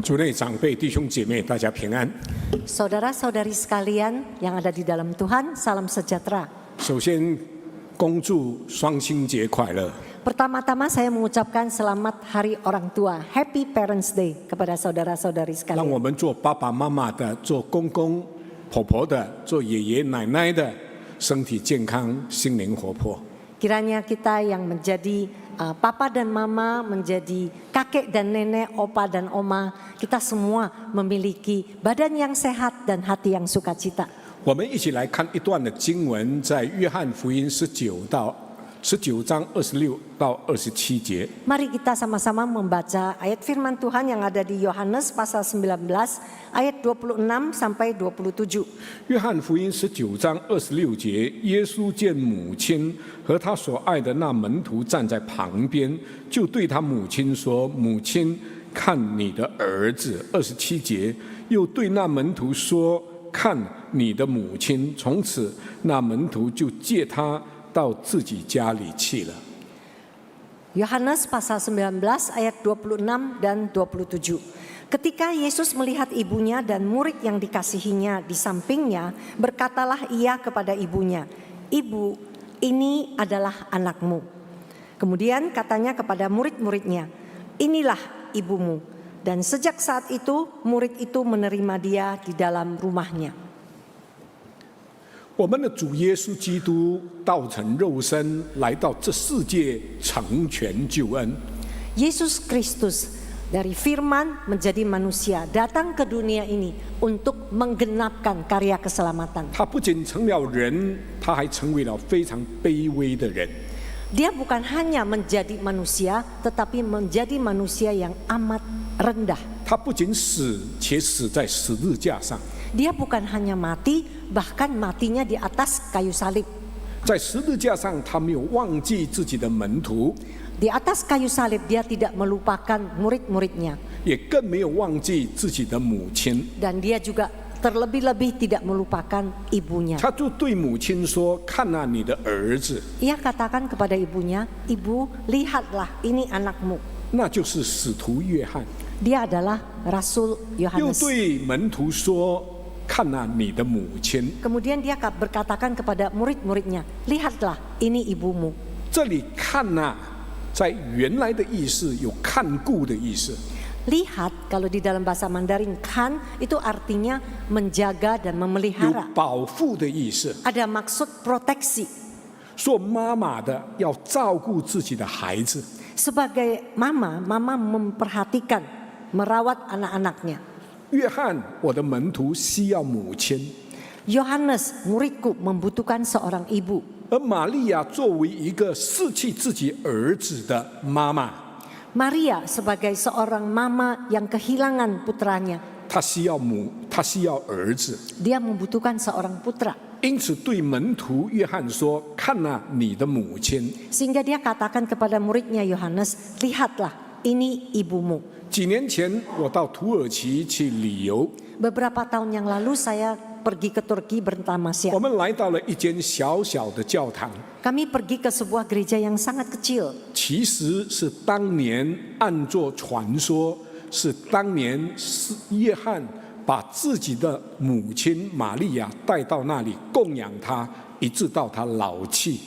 主内长辈、弟兄姐妹，大家平安。 Saudara-saudari sekalian yang ada di dalam Tuhan, salam sejahtera. 首先，恭祝双星节快乐。 Pertama-tama saya mengucapkan selamat Hari Orang Tua, Happy Parents Day kepada saudara-saudari 让我 sekalian. 们做爸爸妈妈的、做公公婆婆的、做爷爷奶奶的，身体健康，心灵活泼。 Kiranya kita yang menjadi papa dan mama, menjadi kakek dan nenek, opa dan oma, kita semua memiliki badan yang sehat dan hati yang sukacita. 我们一起来看一段的经文，在约翰福音19章26到27节。 Mari kita sama-sama membaca ayat firman Tuhan yang ada di Yohanes pasal 19 ayat 26 sampai 27. 约翰福音19章26节，耶稣见母亲和他所爱的那门徒站在旁边，就对他母亲说：“母亲，看你的儿子。” 27节，又对那门徒说：“看你的母亲。”从此，那门徒就借他到自己家里去了。 Yohanes pasal 19 ayat 26 dan 27. Ketika Yesus melihat ibunya dan murid yang dikasihinya di sampingnya, berkatalah ia kepada ibunya, "Ibu, ini adalah anakmu." Kemudian katanya kepada murid-muridnya, "Inilah ibumu." Dan sejak saat itu murid itu menerima dia di dalam rumahnya. 我们的主耶稣基督道成肉身，来到这世界成全救恩。 Yesus Kristus dari firman menjadi manusia datang ke dunia ini untuk menggenapkan karya keselamatan. 他不仅成了人，他还成为了非常卑微的人。 Dia bukan hanya menjadi manusia, tetapi menjadi manusia yang amat rendah. 他不仅死，且死在十字架上。 Dia bukan hanya mati, bahkan matinya di atas kayu salib. 在十字架上，他没有忘记自己的门徒， Di atas kayu salib dia tidak melupakan murid-muridnya. 也更没有忘记自己的母亲。 Dan dia juga terlebih-lebih tidak melupakan ibunya. 他就对母亲说：“看啊，你的儿子。” Ia katakan kepada ibunya, "Ibu, lihatlah ini anakmu." 那就是使徒约翰。 Dia adalah Rasul 又 Yohanes. 对门徒说：“看啊，你的母亲。” Kemudian dia berkatakan kepada murid-muridnya, "Lihatlah ini ibumu." 这里看啊，在原来的意思有看顾的意思。 Lihat, kalau di dalam bahasa Mandarin kan itu artinya menjaga dan 有 memelihara. 保护的意思， Ada maksud proteksi. 做妈妈的要照顾自己的孩子。 Sebagai mama memperhatikan, merawat anak-anaknya. 约翰，我的门徒需要母亲， Yohanes, muridku membutuhkan seorang ibu. 而玛利亚作为一个失去自己儿子的妈妈， Maria sebagai seorang mama yang kehilangan putranya. 她需要儿子。 Dia membutuhkan seorang putra. 因此对门徒约翰说：“看啊，你的母亲。” Sehingga dia katakan kepada muridnya Yohanes, "Lihatlah, ini ibumu." 几年前，我到土耳其去旅游， Beberapa tahun yang lalu saya pergi ke Turki bertamasya. 我们来到了一间小小的教堂， Kami pergi ke sebuah gereja yang sangat kecil. 其实是当年按作传说，是当年是约翰把自己的母亲玛利亚带到那里供养她，一直到她老去。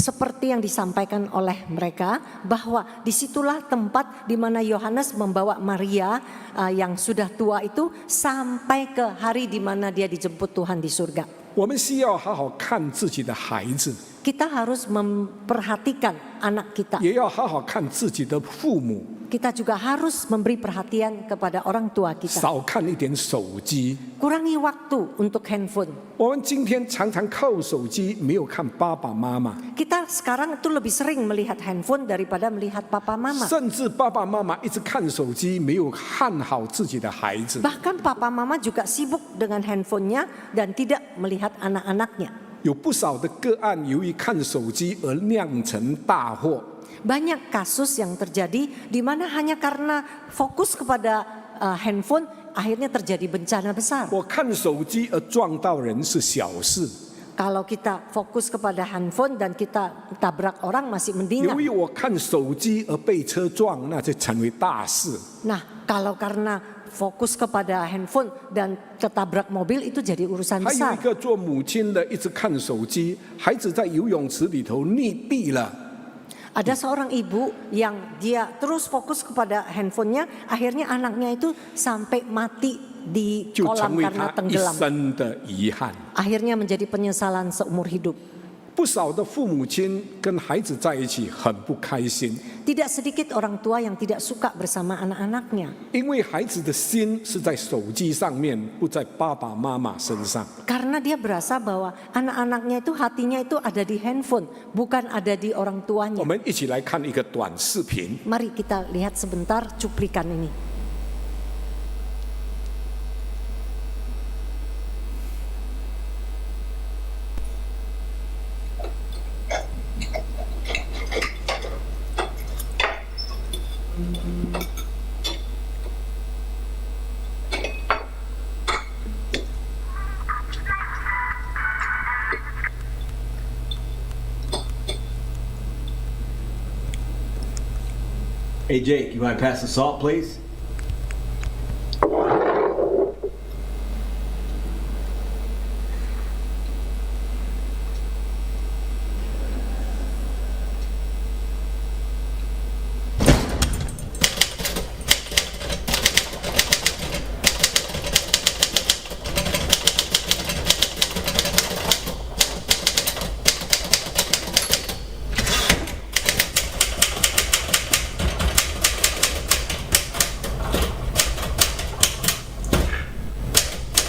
Seperti yang disampaikan oleh mereka bahwa disitulah tempat di mana Yohanes membawa Maria yang sudah tua itu sampai ke hari di mana dia dijemput Tuhan di surga. 我们需要好好看自己的孩子， Kita harus memperhatikan anak kita. 也要好好看自己的父母， Kita juga harus memberi perhatian kepada orang tua kita. 少看一点手机。 Kurangi waktu untuk handphone. 我们今天常常靠手机，没有看爸爸妈妈， Kita sekarang itu lebih sering melihat handphone daripada melihat papa mama. 甚至爸爸妈妈一直看手机，没有看好自己的孩子。 Bahkan papa mama juga sibuk dengan handphonenya dan tidak melihat anak-anaknya. 有不少的个案，由于看手机而酿成大祸。 Banyak kasus yang terjadi di mana hanya karena fokus kepada handphone akhirnya terjadi bencana besar. 我看手机而撞到人是小事， Kalau kita fokus kepada handphone dan kita tabrak orang masih 由 mendingan. 于我看手机而被车撞，那就成为大事。 Nah, kalau karena fokus kepada handphone dan ketabrak mobil itu jadi urusan 还有 besar. 一个做母亲的一直看手机，孩子在游泳池里头溺毙了。 Ada seorang ibu yang dia terus fokus kepada handphonenya, akhirnya anaknya itu sampai mati di 就 kolam 成为 karena 他一 tenggelam. 生的遗憾。 Akhirnya menjadi penyesalan seumur hidup. 不少的父母亲跟孩子在一起很不开心， Tidak sedikit orang tua yang tidak suka bersama anak-anaknya. 因为孩子的心是在手机上面，不在爸爸妈妈身上。 Karena dia berasa bahwa anak-anaknya itu hatinya itu ada di handphone, bukan ada di orang 我 tuanya. 们一起来看一个短视频。 Mari kita lihat sebentar cuplikan ini. Hey Jake, you want to pass the salt, please?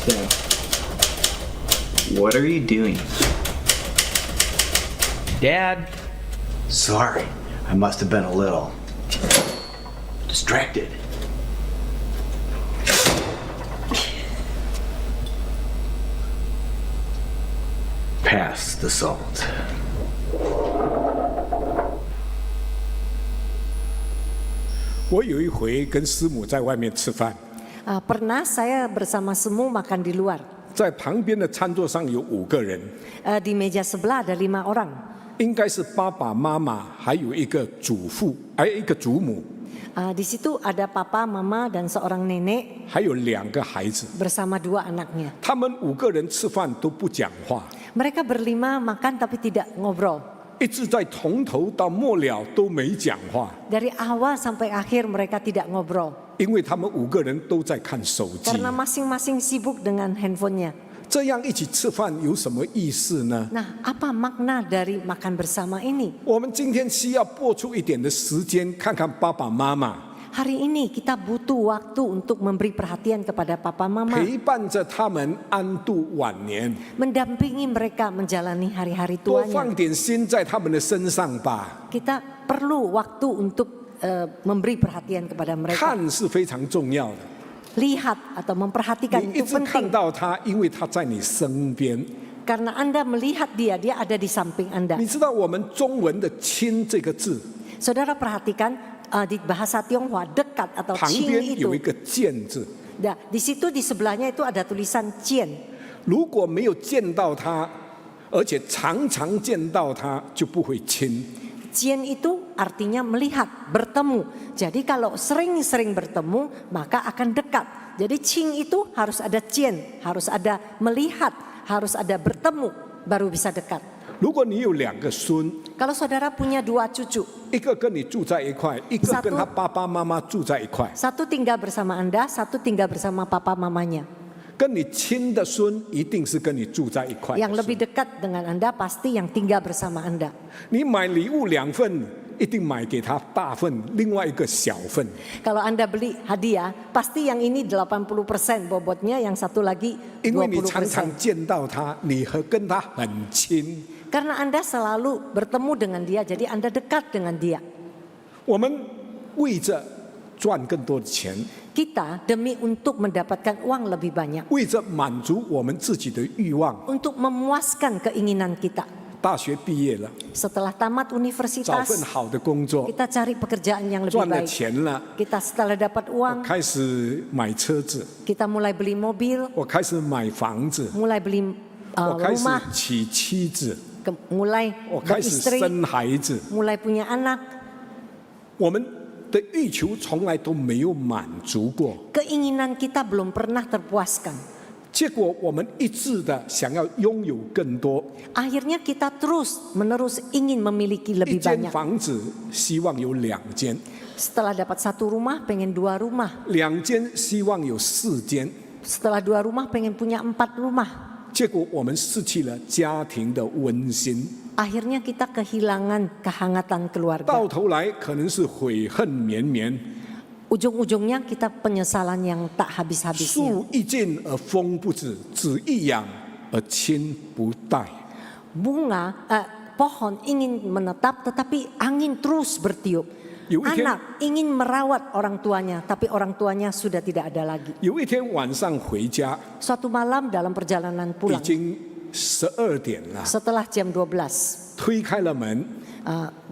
Dad, what are you doing? Dad, Sorry, I must have been a little distracted. Pass the salt. 我有一回跟师母在外面吃饭， Pernah saya bersama Semu makan di luar. 在旁边的餐桌上有5个人， Di meja sebelah ada 5 orang. 应该是爸爸妈妈，还有一个祖父，还有一个祖母， Di situ ada papa, mama dan seorang nenek 还有2个孩子。 bersama 2 anaknya. 他们5个人吃饭都不讲话， Mereka berlima makan tapi tidak ngobrol. 一直在从头到末了都没讲话， Dari awal sampai akhir mereka tidak ngobrol. 因为他们5个人都在看手机。 Karena masing-masing sibuk dengan handphonenya. 这样一起吃饭有什么意思呢？ Nah, apa makna dari makan bersama ini? 我们今天需要拨出一点的时间，看看爸爸妈妈， Hari ini kita butuh waktu untuk memberi perhatian kepada papa mama. 陪伴着他们安度晚年， Mendampingi mereka menjalani hari-hari 多 tuanya. 放点心在他们的身上吧。 Kita perlu waktu untuk memberi perhatian kepada mereka. 看是非常重要的， Lihat atau memperhatikan 你一 itu 直看 penting. 到他，因为他在你身边。 Karena Anda melihat dia ada di samping Anda. 你知道我们中文的“亲”这个字 Saudara perhatikan di bahasa Tionghoa dekat atau 旁 cing 边 itu. 有一个“见”字， Nah, di situ di sebelahnya itu ada tulisan cian. 如果没有见到他，而且常常见到他，就不会亲。 Cian itu artinya melihat, bertemu. Jadi kalau sering-sering bertemu maka akan dekat. Jadi cing itu harus ada cian, harus ada melihat, harus ada bertemu baru bisa dekat. 如果你有2个孙， Kalau saudara punya 2 cucu, 一个跟你住在一块，一个跟他爸爸妈妈住在一块， satu tinggal bersama Anda, satu tinggal bersama papa mamanya. 跟你亲的孙一定是跟你住在一块的 Yang 孙。 lebih dekat dengan Anda pasti yang tinggal bersama Anda. 你买礼物2份，一定买给他大份，另外一个小份。 Kalau Anda beli hadiah, pasti yang ini 80% bobotnya, yang satu lagi 因为你常 20%. 常见到他，你和跟他很亲。 Karena Anda selalu bertemu dengan dia, jadi Anda dekat dengan dia. 我们为着赚更多的钱， Kita demi untuk mendapatkan uang lebih banyak, 为着满足我们自己的欲望， untuk memuaskan keinginan kita. 大学毕业了， Setelah tamat 找 universitas, 份好的工作， kita cari pekerjaan yang lebih 赚了 baik. 钱了， Kita setelah dapat uang, 开始买车子， kita mulai beli mobil, 我开始买房子， mulai beli 我开始 rumah, 娶妻子， mulai 我开始 beristri, 生孩子。 mulai punya anak. 我们的欲求从来都没有满足过， Keinginan kita belum pernah terpuaskan. 结果我们一致的想要拥有更多。 Akhirnya kita terus menerus ingin memiliki 一 lebih 间 banyak. 房子希望有2间， Setelah dapat 1 rumah, pengen 2 rumah. 2间希望有4间， Setelah 2 rumah, pengen punya 4 rumah. 结果我们失去了家庭的温馨， Akhirnya kita kehilangan kehangatan keluarga. 到头来可能是悔恨绵绵， Ujung-ujungnya kita penyesalan yang tak habis-habisnya. 树一尽而风不止，子一养而亲不待。 Pohon ingin menetap tetapi angin terus bertiup. 有一天， Anak ingin merawat orang tuanya tapi orang tuanya sudah tidak ada lagi. 有一天晚上回家， Suatu malam dalam perjalanan 已 pulang 经12点了， setelah jam 12, 推开了门，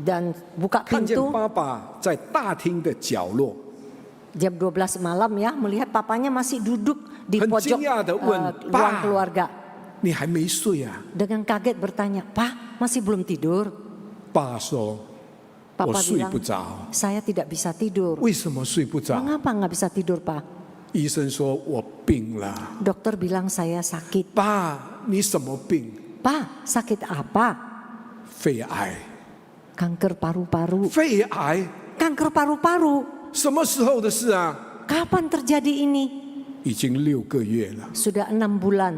dan buka 看见 pintu 爸爸在大厅的角落， jam 12 malam ya, melihat papanya masih duduk di 很 pojok 惊讶地问， ruang 爸， keluarga. 你还没睡啊？ Dengan kaget bertanya, "Pak, masih belum tidur?" 爸说， Papa 我睡 bilang, 不着。 "Saya tidak bisa tidur." 为什么睡不着？ Mengapa nggak bisa tidur, Pak? 医生说我病了。 Dokter bilang saya sakit. 爸，你什么病？ Pak, sakit apa? 肺癌。 Kanker paru-paru. 肺癌 Kanker paru-paru. 什么时候的事啊？ Kapan terjadi ini? 已经6个月了。 Sudah 6 bulan.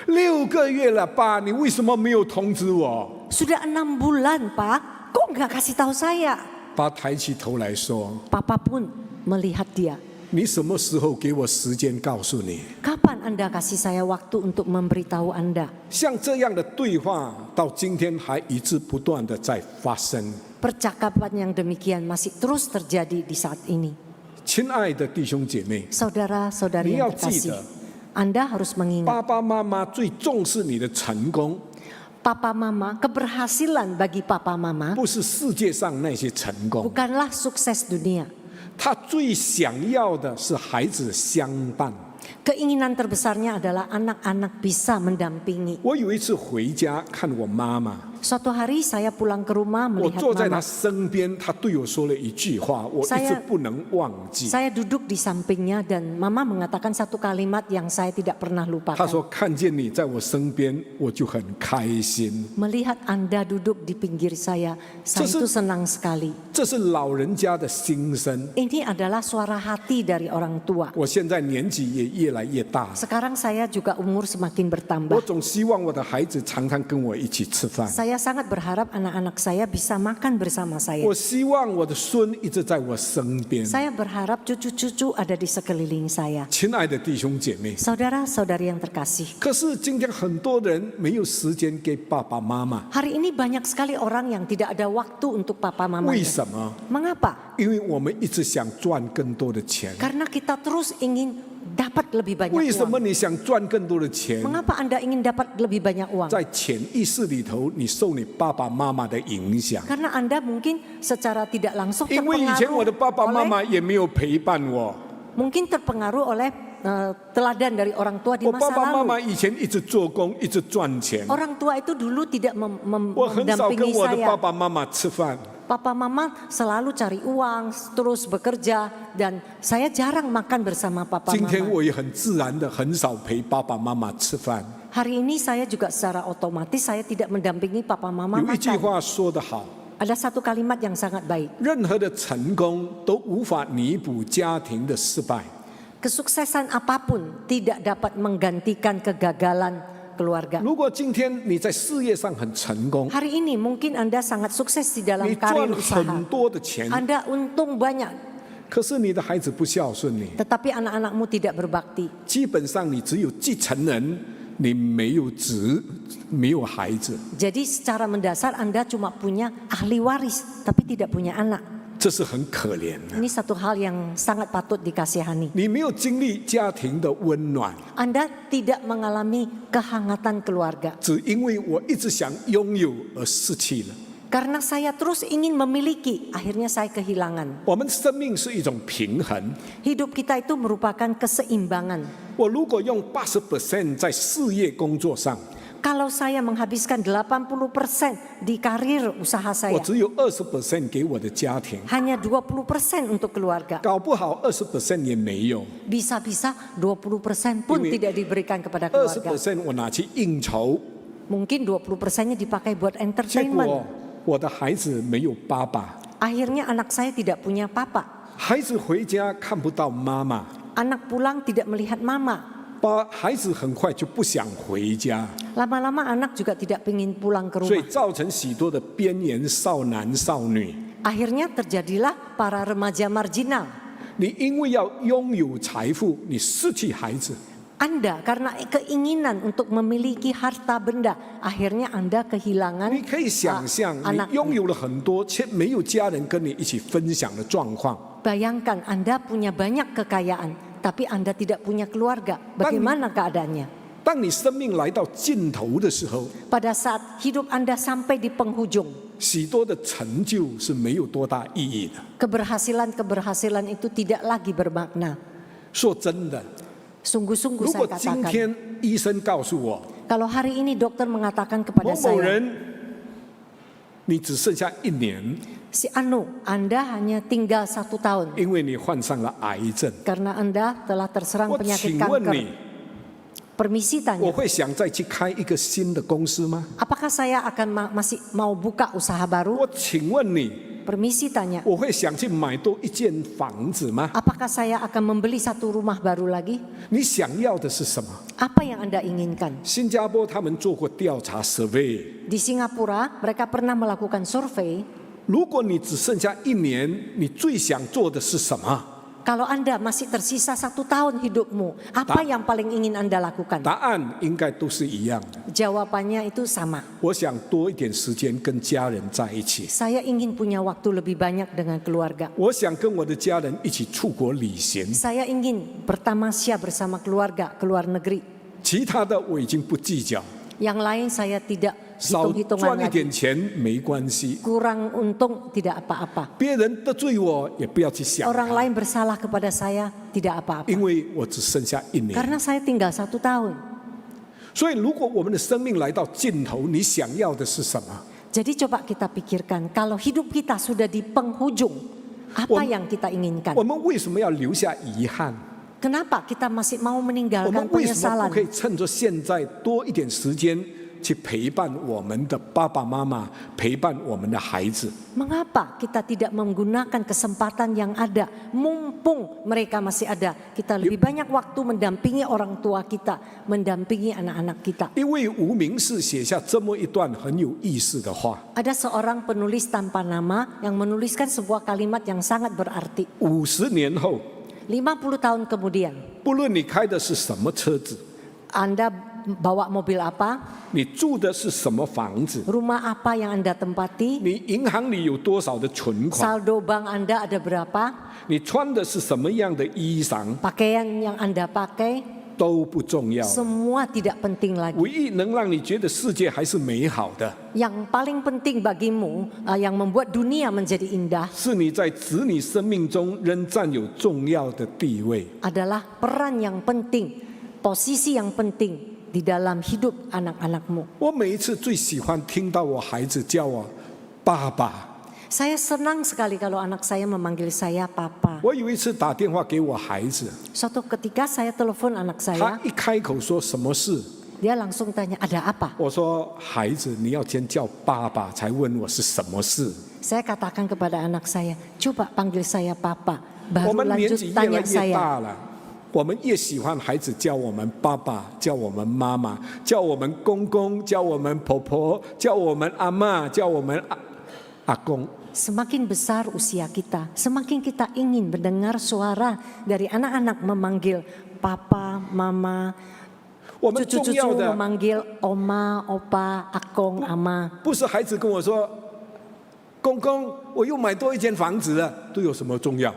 6个月了，爸，你为什么没有通知我？ Sudah 6 bulan, Pak. Kok nggak kasih tahu saya? 爸抬起头来说 Papa pun melihat dia. 你什么时候给我时间告诉你？ Kapan Anda kasih saya waktu untuk memberitahu Anda? 像这样的对话，到今天还一直不断的在发生。 Percakapan yang demikian masih terus terjadi di saat ini. 亲爱的弟兄姐妹， Saudara-saudari yang terkasih, Anda harus mengingat, 爸爸妈妈最重视你的成功， Papa Mama, keberhasilan bagi Papa Mama 不是世界上那些成功， bukanlah sukses dunia. 他最想要的是孩子相伴。 Keinginan terbesarnya adalah anak-anak bisa mendampingi. 我有一次回家看我妈妈， Suatu hari saya pulang ke rumah 我 melihat 坐在她 mama. 身边，她对我说了一句话，我一直不能忘记。 Saya duduk di sampingnya dan mama mengatakan satu kalimat yang saya tidak pernah 她 lupakan. 说：“看见你在我身边，我就很开心。 Melihat Anda duduk di pinggir saya itu senang sekali. ”这是老人家的心声。 Ini adalah suara hati dari orang tua. 我现在年纪也越来越大， Sekarang saya juga umur semakin 我 bertambah. 总希望我的孩子常常跟我一起吃饭。 Saya sangat berharap anak-anak saya bisa makan bersama saya. 我希望我的孙一直在我身边。 Saya berharap cucu-cucu ada di sekeliling saya. 亲爱的弟兄姐妹， Saudara-saudari yang terkasih. 可是今天很多人没有时间给爸爸妈妈， Hari ini banyak sekali orang yang tidak ada waktu untuk papa 为 mamanya. 什么？ Mengapa? 因为我们一直想赚更多的钱。 Karena kita terus ingin dapat lebih banyak 为什么 uang. 你想赚更多的钱？ Mengapa Anda ingin dapat lebih banyak uang? 在潜意识里头，你受你爸爸妈妈的影响。 Karena Anda mungkin secara tidak langsung 因为以前我的爸爸妈妈也没有陪伴我， mungkin terpengaruh oleh teladan dari orang tua di 我 masa 爸爸妈 lalu. 妈以前一直做工，一直赚钱， Orang tua itu dulu tidak 我很少跟 mendampingi 我的爸 saya. 爸妈妈吃饭。 Papa mama selalu cari uang, terus bekerja, dan saya jarang makan bersama papa 今天 mama. 我也很自然的很少陪爸爸妈妈吃饭。 Hari ini saya juga secara otomatis saya tidak mendampingi papa mama 有一句 makan. 话说得好， Ada satu kalimat yang sangat baik. 任何的成功都无法弥补家庭的失败。 Kesuksesan apapun tidak dapat menggantikan kegagalan keluarga. 如果今天你在事业上很成功， Hari ini mungkin Anda sangat sukses di dalam 你 karir 赚 usaha. 很多的钱， Anda untung banyak, 可是你的孩子不孝顺你， tetapi anak-anakmu tidak berbakti. 基本上你只有继承人，你没有子，没有孩子， Jadi secara mendasar Anda cuma punya ahli waris, tapi tidak punya anak. 这是很可怜的。 Ini satu hal yang sangat patut dikasihani. 你没有经历家庭的温暖， Anda tidak mengalami kehangatan keluarga. 只因为我一直想拥有而失去了。 Karena saya terus ingin memiliki, akhirnya saya kehilangan. 我们生命是一种平衡。 Hidup kita itu merupakan keseimbangan. 我如果用80%在事业工作上， Kalau saya menghabiskan 80% di karir usaha 我 saya, 只有20%给我的家庭， hanya 20% untuk keluarga. 搞不好20%也没有， Bisa-bisa 20% pun Ini tidak diberikan kepada keluarga. 20%我拿去应酬， Mungkin 20%-nya dipakai buat 结 entertainment. 果我的孩子没有爸爸， Akhirnya anak saya tidak punya papa. 孩子回家看不到妈妈， Anak pulang tidak melihat mama. 孩子很快就不想回家， Lama-lama anak juga tidak ingin pulang ke 所以 rumah. 造成许多的边缘少男少女。 Akhirnya terjadilah para remaja marginal. 你因为要拥有财富，你失去孩子， Anda karena keinginan untuk memiliki harta benda, akhirnya Anda kehilangan 你可以想象， anak. 你拥有了很多，却没有家人跟你一起分享的状况。 Bayangkan Anda punya banyak kekayaan, tapi Anda tidak punya keluarga. Bagaimana keadaannya? 当你生命来到尽头的时候， Pada saat hidup Anda sampai di penghujung, 许多的成就是没有多大意义的。 keberhasilan itu tidak lagi bermakna. 说真的， Sungguh-sungguh 如 saya 果今 katakan, 天医生告诉我， kalau hari ini dokter mengatakan 某 kepada 某 saya, 人，你只剩下1年， si Anu, Anda hanya tinggal 1 tahun 因为你患上了癌症， karena Anda telah terserang 我 penyakit 请问你， kanker. Permisi 我 tanya, 会想再去开一个新的公司吗？ apakah saya akan masih mau buka usaha baru? 我请问你， Permisi tanya, 我会想去买多一间房子吗？ apakah saya akan membeli 1 rumah baru lagi? 你想要的是什么？ Apa yang Anda inginkan? 新加坡他们做过调查 survey， Di Singapura, mereka pernah melakukan survei. 如果你只剩下1年，你最想做的是什么？ Kalau Anda masih tersisa 1 tahun hidupmu, apa yang paling ingin Anda lakukan? 答案应该都是一样的。 Jawabannya itu sama. 我想多一点时间跟家人在一起， Saya ingin punya waktu lebih banyak dengan keluarga. 我想跟我的家人一起出国旅行， Saya ingin bertamasya bersama keluarga ke luar negeri. 其他的我已经不计较， Yang lain saya tidak 少 hitung-hitungan 赚一 lagi. 点钱没关系， Kurang untung tidak apa-apa. 别人得罪我也不要去想 Orang 他， lain bersalah kepada saya tidak apa-apa. 因为我只剩下1年。 Karena saya tinggal 1 tahun. 所以，如果我们的生命来到尽头，你想要的是什么？ Jadi coba kita pikirkan, kalau hidup kita sudah di penghujung, apa yang kita inginkan? 我们为什么要留下遗憾？ Kenapa kita masih mau 我 meninggalkan 们为什么 penyesalan? 不可以趁着现在多一点时间去陪伴我们的爸爸妈妈，陪伴我们的孩子？ Mengapa kita tidak menggunakan kesempatan yang ada, mumpung mereka masih ada? Kita lebih banyak waktu mendampingi orang tua kita, mendampingi anak-anak kita. 因为无名氏写下这么一段很有意思的话。 Ada seorang penulis tanpa nama yang menuliskan sebuah kalimat yang sangat berarti. 50年后， 50 tahun kemudian, 不论你开的是什么车子， Anda bawa mobil apa, 你住的是什么房子， rumah apa yang Anda tempati, 你银行里有多少的存款， saldo bank Anda ada berapa, 你穿的是什么样的衣裳， pakaian yang Anda pakai, 都不重要。 semua tidak penting lagi. 唯一能让你觉得世界还是美好的， Yang paling penting bagimu, yang membuat dunia menjadi indah, 是你在子女生命中仍占有重要的地位。 adalah peran yang penting, posisi yang penting di dalam hidup anak-anakmu. 我每一次最喜欢听到我孩子叫我爸爸。 Saya senang sekali kalau anak saya memanggil saya papa. 我有一次打电话给我孩子， Suatu ketika saya telepon anak 他 saya, 一开口说什么事， dia langsung tanya, ada apa? 我说孩子，你要先叫爸爸才问我是什么事。 Saya katakan kepada anak saya, coba panggil saya papa. 我 Baru 们年纪 lanjut 越来 tanya 越 saya. 大了，我们越喜欢孩子叫我们爸爸，叫我们妈妈，叫我们公公，叫我们婆婆，叫我们阿嬷，叫我们阿公。 Semakin besar usia kita, semakin kita ingin mendengar suara dari anak-anak memanggil papa, mama, 我们重 cucu-cucu 要的 memanggil oma, opa, akong, ama. 不是孩子跟我说，公公，我又买多一间房子了，都有什么重要？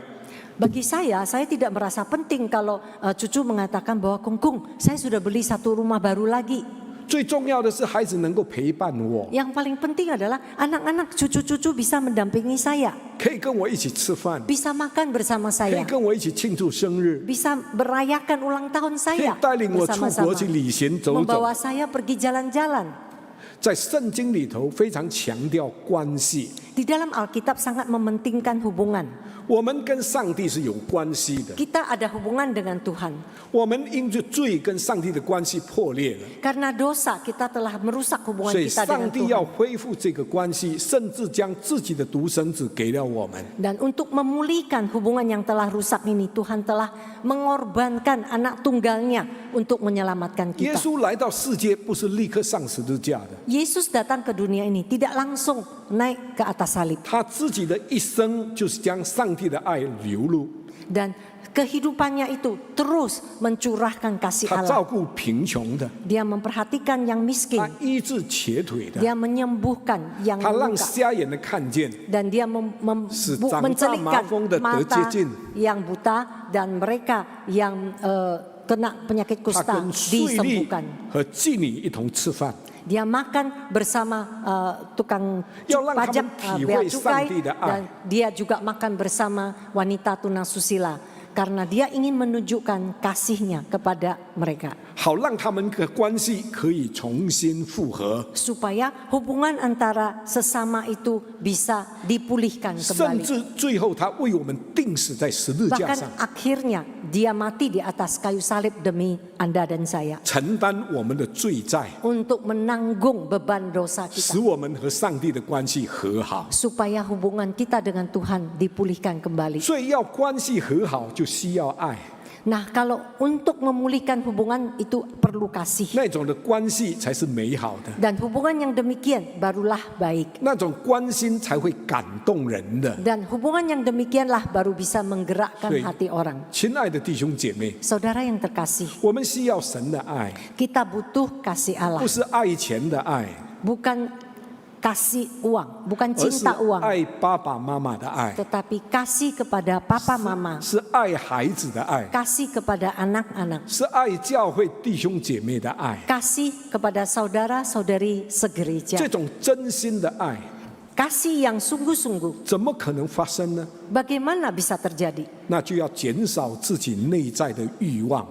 Bagi saya tidak merasa penting kalau cucu mengatakan bahwa kungkung, saya sudah beli 1 rumah baru lagi. 最重要的是孩子能够陪伴我， Yang paling penting adalah anak-anak cucu-cucu bisa mendampingi saya, 可以跟我一起吃饭， bisa makan bersama 可以 saya, 跟我一起庆祝生日， bisa merayakan ulang tahun 可以 saya 带领我出 bersama-sama, 国去旅行走走。 membawa saya pergi jalan-jalan. 在圣经里头非常强调关系， Di dalam Alkitab sangat mementingkan hubungan. 我们跟上帝是有关系的， Kita ada hubungan dengan Tuhan. 我们因着罪跟上帝的关系破裂了， Karena dosa kita telah merusak hubungan 所以 kita 上 dengan 帝要 Tuhan. 恢复这个关系，甚至将自己的独生子给了我们。 Dan untuk memulihkan hubungan yang telah rusak ini, Tuhan telah mengorbankan anak tunggalnya untuk menyelamatkan 耶 kita. 稣来到世界不是立刻上十字架的， Yesus datang ke dunia ini tidak langsung naik ke atas salib. 他自己的一生就是将上帝的爱流露， Dan kehidupannya itu terus mencurahkan kasih 他照 Allah. 顾贫穷的， Dia memperhatikan yang miskin. 他医治瘸腿的， Dia menyembuhkan yang 他让 luka. 瞎眼的看见， Dan dia 使长大麻 mencelikkan 风的得 mata 洁净。 yang buta dan mereka yang kena penyakit 他 kusta 跟税吏 disembuhkan. 和妓女一同吃饭， Dia makan bersama tukang要让他们 pajak 体会 bea cukai 上帝的爱。 dan dia juga makan bersama wanita tunasusila karena dia ingin menunjukkan kasihnya kepada mereka 好让他们的关系可以重新复合， supaya hubungan antara sesama itu bisa dipulihkan 甚 kembali. 至最后他为我们钉死在十字架 Bahkan 上， akhirnya dia mati di atas kayu salib demi Anda dan saya 承担我们的罪债， untuk menanggung beban dosa 使 kita 我们和上帝的关系和好。 supaya hubungan kita dengan Tuhan dipulihkan kembali. 所以要关系和好，就需要爱， Nah, kalau untuk memulihkan hubungan itu perlu kasih. 那种的关系才是美好的， Dan hubungan yang demikian barulah baik. 那种关心才会感动人的。 Dan hubungan yang demikianlah baru bisa menggerakkan 对 hati orang. 亲爱的弟兄姐妹， Saudara yang terkasih, 我们需要神的爱， kita butuh kasih Allah. 不是爱钱的爱， Bukan kasih uang, bukan 而是 cinta uang. 爱爸爸妈妈的爱， Tetapi kasih kepada papa mama, 是爱孩子的爱， kasih kepada anak-anak, 是爱教会弟兄姐妹的爱。 kasih kepada saudara-saudari 这 segereja. 种真心的爱， Kasih yang sungguh-sungguh 怎么可能发生呢？ bagaimana bisa terjadi? 那就要减少自己内在的欲望。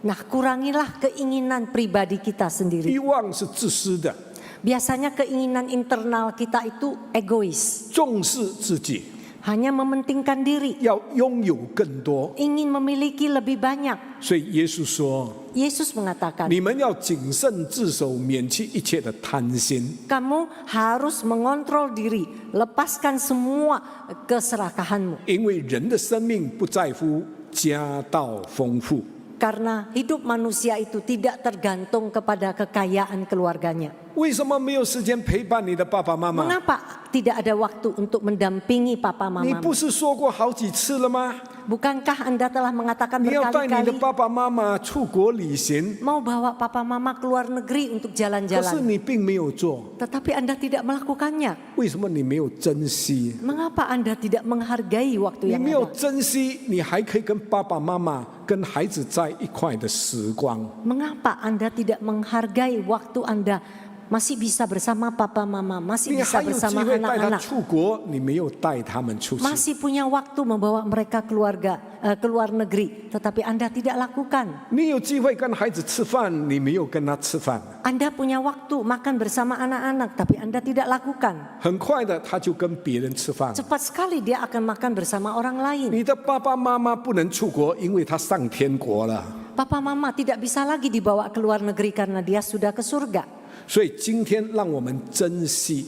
Nah, kurangilah keinginan pribadi kita sendiri. 欲望是自私的， Biasanya keinginan internal kita itu egois, 重视自己， hanya mementingkan diri, 要拥有更多。 ingin memiliki lebih banyak. 所以耶稣说 Yesus：“ mengatakan, 你们要谨慎自守，免去一切的贪心。 kamu harus mengontrol diri, lepaskan semua keserakahanmu. 因为人的生命不在乎家道丰富， Karena hidup manusia itu tidak tergantung kepada kekayaan keluarganya. 为什么没有时间陪伴你的爸爸妈妈？ Mengapa tidak ada waktu untuk mendampingi papa 你 mama? 不是说过好几次了吗？ Bukankah Anda telah mengatakan 你要带你的 berkali-kali 爸爸妈妈出国旅行， mau bawa papa mama ke luar negeri untuk 可是 jalan-jalan, 你并没有做， tetapi Anda tidak melakukannya. 为什么你没有珍惜？ Mengapa Anda tidak menghargai waktu 你 yang 没有 ada? 珍惜，你还可以跟爸爸妈妈、跟孩子在一块的时光。 Mengapa Anda tidak menghargai waktu Anda masih bisa bersama papa mama, masih 你 bisa 还有机 bersama 会带他 anak-anak, 出国，你没有带他们出去。 masih punya waktu membawa mereka ke luar negeri, tetapi Anda tidak lakukan. 你有机会跟孩子吃饭，你没有跟他吃饭。 Anda punya waktu makan bersama anak-anak, tapi Anda tidak lakukan. 很快的，他就跟别人吃饭。 Cepat sekali dia akan makan bersama orang lain. 你的爸爸妈妈不能出国，因为他上天国了。 Papa mama tidak bisa lagi dibawa ke luar negeri karena dia sudah ke surga. 所以今天让我们珍惜，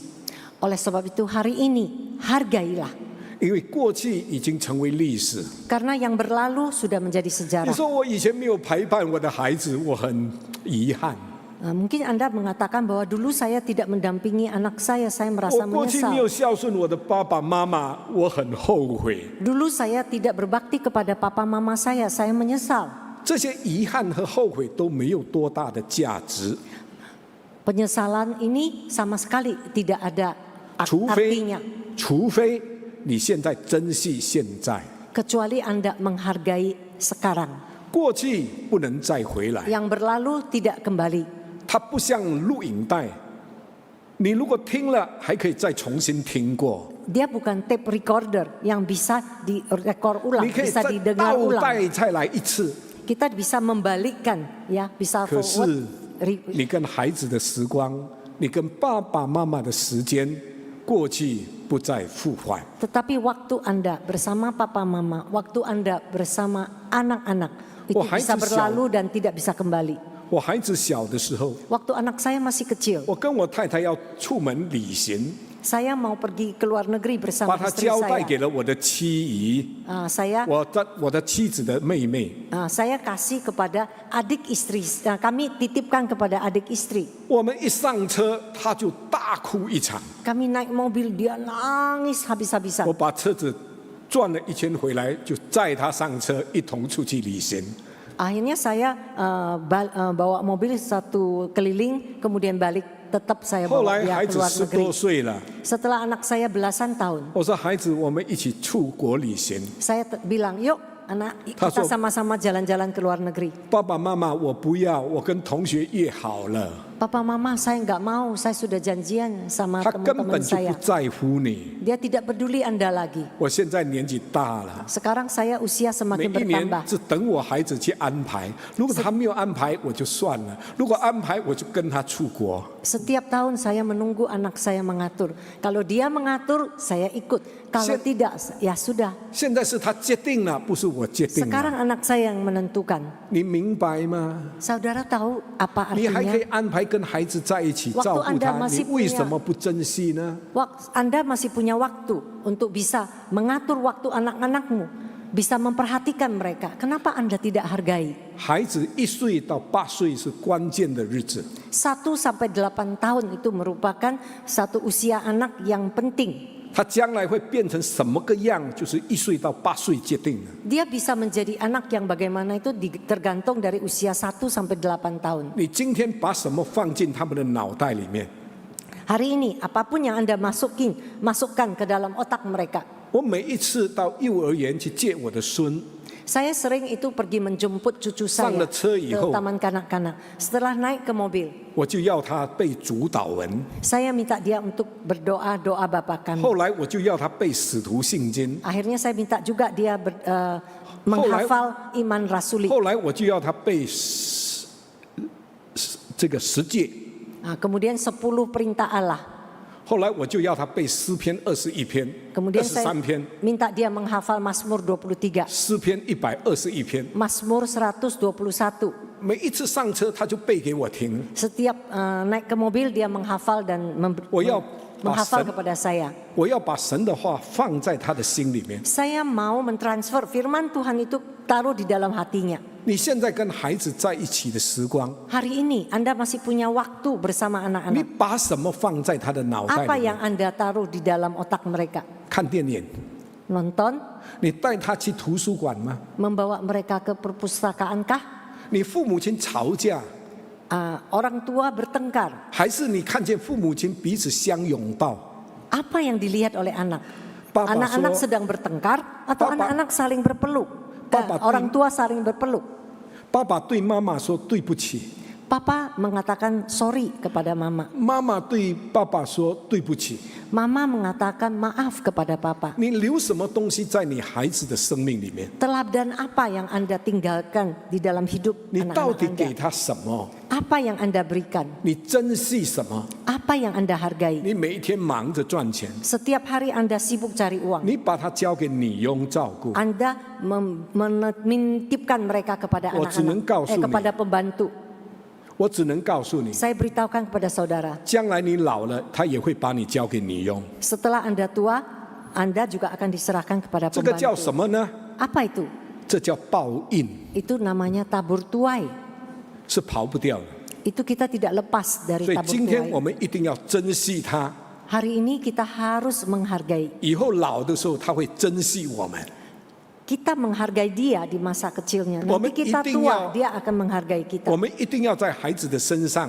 Oleh sebab itu hari ini hargailah. 因为过去已经成为历史。 Karena yang berlalu sudah menjadi 你 sejarah. 说我以前没有陪伴我的孩子，我很遗憾。 Mungkin Anda mengatakan bahwa dulu saya tidak mendampingi anak saya 我 merasa 过去没有 menyesal. 孝顺我的爸爸妈妈，我很后悔。 Dulu saya tidak berbakti kepada papa mama saya menyesal. 这些遗憾和后悔都没有多大的价值， Penyesalan ini sama sekali tidak ada 除非 artinya. 除非你现在珍惜现在， Kecuali Anda menghargai sekarang. 过去不能再回来， Yang berlalu tidak kembali. 它不像录影带，你如果听了还可以再重新听过， Dia bukan tape recorder yang bisa direkor ulang, 你可以 bisa 再 didengar 倒 ulang. 带再来一次。 Kita bisa membalikkan, ya, bisa 可是 forward. 你跟孩子的时光，你跟爸爸妈妈的时间，过去不再复还。 Tetapi waktu Anda bersama papa mama, waktu Anda bersama anak-anak itu Wah, bisa itu berlalu dan tidak bisa kembali. 我孩子小的时候， Waktu anak saya masih kecil, 我跟我太太要出门旅行， saya mau pergi ke luar negeri 把 bersama 她 istri 交代 saya. 给了我的妻姨， Saya 我的妻子的妹妹。 saya kasih kepada adik istri, kami titipkan kepada adik istri. 我们一上车，她就大哭一场。 Kami naik mobil, dia nangis habis-habisan. 我把车子转了一圈回来，就载她上车，一同出去旅行。 Akhirnya saya bawa mobil satu keliling, kemudian balik. Tetap saya 后 bawa 来 dia 孩 ke 子 luar 10 negeri. 多岁了， Setelah anak saya belasan tahun, 我说孩子，我们一起出国旅行。 saya bilang, yuk anak kita Tasuk. sama-sama jalan-jalan ke luar negeri. 爸爸妈妈，我不要，我跟同学约好了。 Papa mama saya nggak mau, saya sudah janjian sama 他根 teman-teman 本就不 saya. 在乎你。 Dia tidak peduli Anda lagi. 我现在年纪大了， Sekarang saya usia 每 semakin 一年 bertambah. 只等我孩子去安排。如果他没有安排，我就算了；如果安排，我就跟他出国。 Setiap tahun saya menunggu anak saya mengatur. Kalau dia mengatur, saya ikut. Kalau tidak, ya sudah. 现在是他决定了，不是我决定 Sekarang 了。 anak saya yang menentukan. 你明白吗？ Saudara tahu apa 你还可以 artinya? 安排跟孩子在一起 Waktu 照顾 Anda 他， masih 你为 punya- 什么不珍惜呢？ Anda masih punya waktu untuk bisa mengatur waktu anak-anakmu, bisa memperhatikan mereka. Kenapa Anda tidak hargai? 孩子1岁到8岁是关键的日子， 1 sampai 8 tahun itu merupakan satu usia anak yang penting. 他将来会变成什么个样，就是1岁到8岁决定的。 Dia bisa menjadi anak yang bagaimana itu tergantung dari usia 1 sampai 8 tahun. 你今天把什么放进他们的脑袋里面？ Hari ini apapun yang Anda masukkan ke dalam otak mereka. 我每一次到幼儿园去接我的孙， Saya sering itu pergi menjemput cucu saya Sang le车以 ke 后 taman kanak-kanak. Setelah naik ke mobil, 我就要他背主导文， saya minta dia untuk berdoa doa Bapa kami. 后来我就要他背使徒信经， Akhirnya saya minta juga dia menghafal iman rasuli. 后来我就要他背这个十诫， Kemudian 10 perintah Allah. 后来我就要他背诗篇21篇、 Kemudian saya 23篇、 minta dia menghafal Mazmur 23, 诗篇121篇。 Mazmur 121. 每一次上车他就背给我听， Setiap naik ke mobil dia menghafal dan menghafal kepada saya. 我要把神的话放在他的心里面。 Saya mau mentransfer firman Tuhan itu taruh di dalam hatinya. 你现在跟孩子在一起的时光， Hari ini Anda masih punya waktu bersama 你 anak-anak. 把什么放在他的脑袋 Apa 里面？ yang Anda taruh di dalam otak mereka? 看电影， Nonton? 你带他去图书馆吗？ Membawa mereka ke perpustakaankah? 你父母亲吵架， Orang tua bertengkar. 还是你看见父母亲彼此相拥抱？ Apa yang dilihat oleh anak? Papa Anak-anak so- sedang bertengkar atau Papa- anak-anak saling berpeluk? Papa Orang tua saling berpeluk. 爸爸对妈妈说对不起， Papa mengatakan sorry kepada mama. 妈妈对爸爸说对不起。 Mama mengatakan maaf kepada papa. 你留什么东西在你孩子的生命里面？ Teladan apa yang Anda tinggalkan di dalam hidup 你到 anak-anak 底 Anda? 给他什么？ Apa yang Anda berikan? 你珍惜什么？ Apa yang Anda hargai? 你每一天忙着赚钱， Setiap hari Anda sibuk cari uang. 你把它交给女佣照顾。 Anda menitipkan mereka kepada 我只能告诉你。 kepada pembantu. 我只能告诉你， Saya beritahukan kepada saudara, 将来你老了，他也会把你交给女佣。 setelah Anda tua, Anda juga akan diserahkan kepada 这个叫什 pembantu. 么呢？ Apa itu? 这叫报应， Itu namanya tabur tuai. 是跑不掉的。 Itu kita tidak lepas dari 所以 tabur 今天 tuai. 我们一定要珍惜它。 Hari ini kita harus menghargai. 以后老的时候，他会珍惜我们。 Kita menghargai dia di masa kecilnya. Wamen Nanti kita iting tua, yao. dia akan menghargai 我 kita. 们一定要在孩子的身上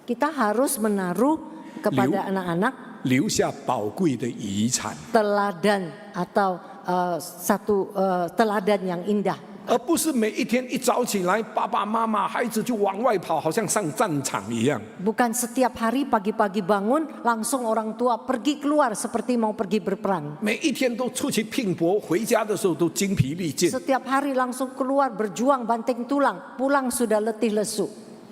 Kita harus menaruh kepada Liu. anak-anak 留下宝贵的遗产。 teladan atau satu teladan yang indah. 而不是每一天一早起来，爸爸妈妈、孩子就往外跑，好像上战场一样。 Bukan setiap hari pagi-pagi bangun langsung orang tua pergi keluar seperti mau pergi berperang. 每一天都出去拼搏，回家的时候都精疲力尽， Setiap hari langsung keluar berjuang banting tulang, pulang sudah letih lesu.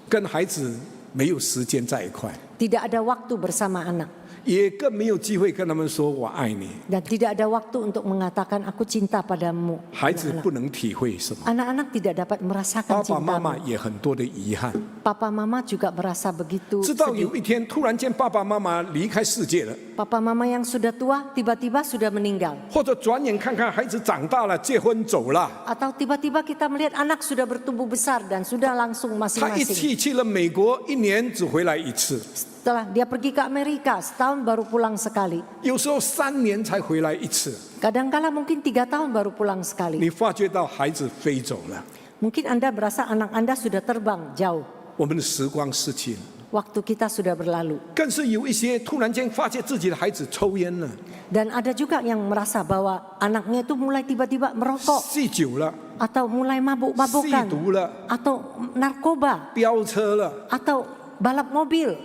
跟孩子没有时间在一块， Tidak ada waktu bersama anak 也更没有机会跟他们说我爱你。 dan tidak ada waktu untuk mengatakan aku cinta padamu. 孩子不能体会什么， Anak-anak tidak dapat 爸 merasakan 爸妈妈 cintamu. 也很多的遗憾。 Papa mama juga merasa begitu 直到 sedih. 有一天，突然间爸爸妈妈离开世界了， Papa mama yang sudah tua tiba-tiba sudah meninggal. 或者转眼看看孩子长大了，结婚走了， Atau tiba-tiba kita melihat anak sudah bertumbuh besar dan sudah langsung 他一 masing-masing. 气去了美国，一年只回来一次， Setelah dia pergi ke Amerika, setahun baru pulang sekali. 有时候3年才回来一次。 Kadangkala mungkin 3 tahun baru pulang sekali. 你发觉到孩子飞走了， Mungkin Anda berasa anak Anda sudah terbang jauh. 我们的时光逝去了。 Waktu kita sudah berlalu. 更是有一些突然间发现自己的孩子抽烟了、 Dan ada juga yang merasa bahwa anaknya itu mulai tiba-tiba merokok 酗酒了、 atau mulai 吸 mabuk-mabukan 毒了、 atau narkoba 飙车了。 atau balap mobil.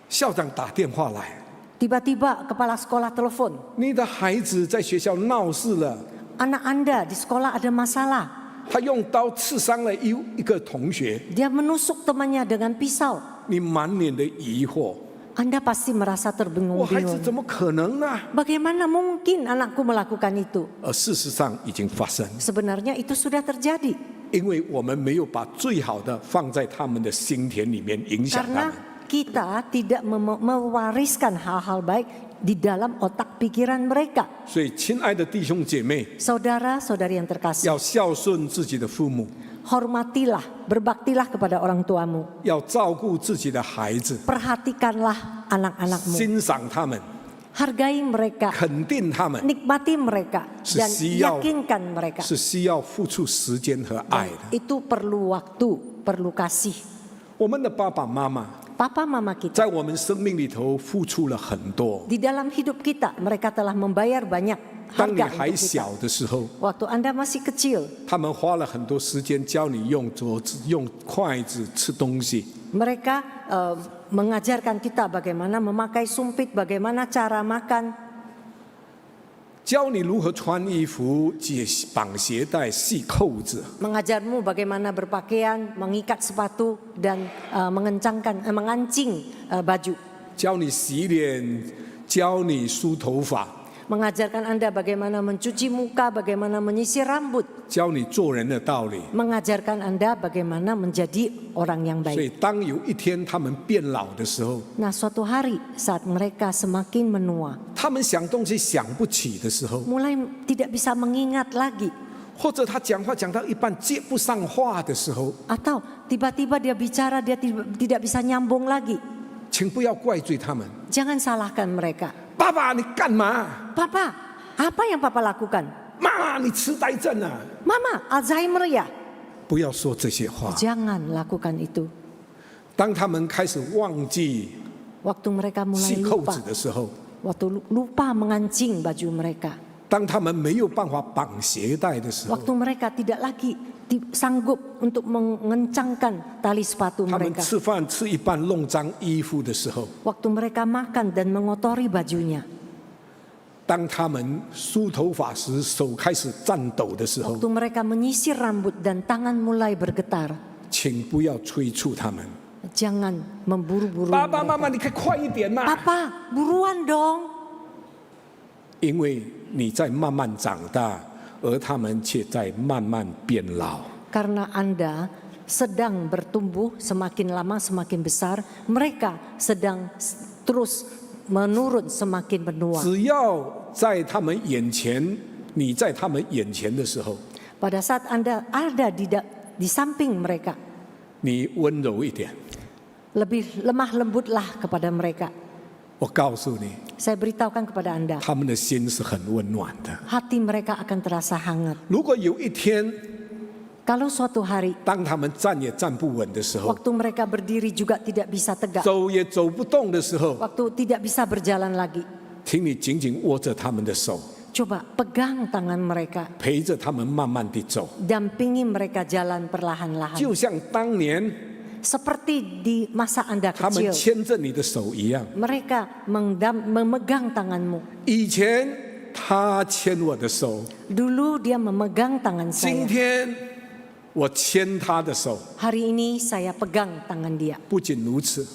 校长打电话来， Tiba-tiba kepala sekolah telepon, 你的孩子在学校闹事了， anak Anda di sekolah ada masalah. 他用刀刺伤了一个同学， Dia menusuk temannya dengan pisau. 你满脸的疑惑， Anda pasti merasa 我孩子 terbingung-bingung. 怎么可能呢？ Bagaimana mungkin anakku melakukan itu? 而事实上已经发生， Sebenarnya itu sudah terjadi. 因为我们没有把最好的放在他们的心田里面，影响他 Karena 们。 kita tidak mewariskan hal-hal baik di dalam otak pikiran mereka. 所以，亲爱的弟兄姐妹， Saudara-saudari yang terkasih, 要孝顺自己的父母， hormatilah, berbaktilah kepada orang tuamu. 要照顾自己的孩子， Perhatikanlah anak-anakmu. 欣赏他们， Hargai mereka, 肯定他们， nikmati mereka, dan 是需要 yakinkan mereka. 是需要付出时间和爱的。 Itu perlu waktu, perlu kasih. 我们的爸爸妈妈 Papa mama kita 在我们生命里头付出了很多。 di dalam hidup kita, mereka telah membayar banyak 当你 harga 还 untuk kita. 小的时候， Waktu Anda masih kecil, 他们花了很多时间教你用桌子、用筷子吃东西。 mereka mengajarkan kita bagaimana memakai sumpit, bagaimana cara makan, 教你如何穿衣服、绑鞋带、系扣子， mengajarmu bagaimana berpakaian, mengikat sepatu dan mengancing baju. 教你洗脸，教你梳头发， Mengajarkan Anda bagaimana mencuci muka, bagaimana menyisir rambut. 教你做人的道理。 Mengajarkan Anda bagaimana menjadi orang yang 所以， baik. 当有一天他们变老的时候， Nah, suatu hari saat mereka semakin menua, 他们想东西想不起的时候， mulai tidak bisa mengingat lagi, 或者他讲话讲到一半接不上话的时候， atau tiba-tiba dia bicara dia tidak bisa nyambung lagi. 请不要怪罪他们。 Jangan salahkan mereka. 爸爸，你干嘛？ Papa, apa yang Papa lakukan? 妈妈，你痴呆症啊！ Mama, Alzheimer ya? 不要说这些话。 Jangan lakukan itu. 当他们开始忘记 Waktu mereka mulai 系扣 lupa, 子的时候， waktu lupa mengancing baju mereka, 当他们没有办法绑鞋带的时候， waktu mereka tidak lagi sanggup untuk mengencangkan tali sepatu 他们 mereka, 吃饭吃一半弄脏衣服的时候， waktu mereka makan dan mengotori bajunya, 当他们梳头发时手开始颤抖的时候， waktu mereka menyisir rambut dan tangan mulai bergetar, 请不要催促他们。 jangan memburu-buru 爸爸妈 mereka. 妈，你可以快一点嘛！ Papa, buruan dong. 因为你在慢慢长大，而他们却在慢慢变老。 Karena Anda sedang bertumbuh semakin lama semakin besar, mereka sedang terus menurun semakin menua. 只要在他们眼前，你在他们眼前的时候， Pada saat Anda ada di samping mereka, 你温柔一点。 lebih lemah lembutlah kepada mereka. 我告诉你， Saya beritahukan kepada Anda, 他们的心是很温暖的。 hati mereka akan terasa hangat. 如果有一天， Kalau suatu hari, 当他们站也站不稳的时候， waktu mereka berdiri juga tidak bisa tegak, 走也走不动的时候， waktu tidak bisa berjalan lagi, 请你紧紧握着他们的手， Coba pegang tangan mereka, 陪着他们慢慢地走， dampingi mereka jalan perlahan-lahan. 就像当年 Seperti di masa Anda 他们 kecil, 牵着你的手一样。 mereka memegang tanganmu. 以前他牵我的手， Dulu dia memegang tangan 今 saya. 天我牵他的手。 Hari ini saya pegang tangan dia. 不仅如此，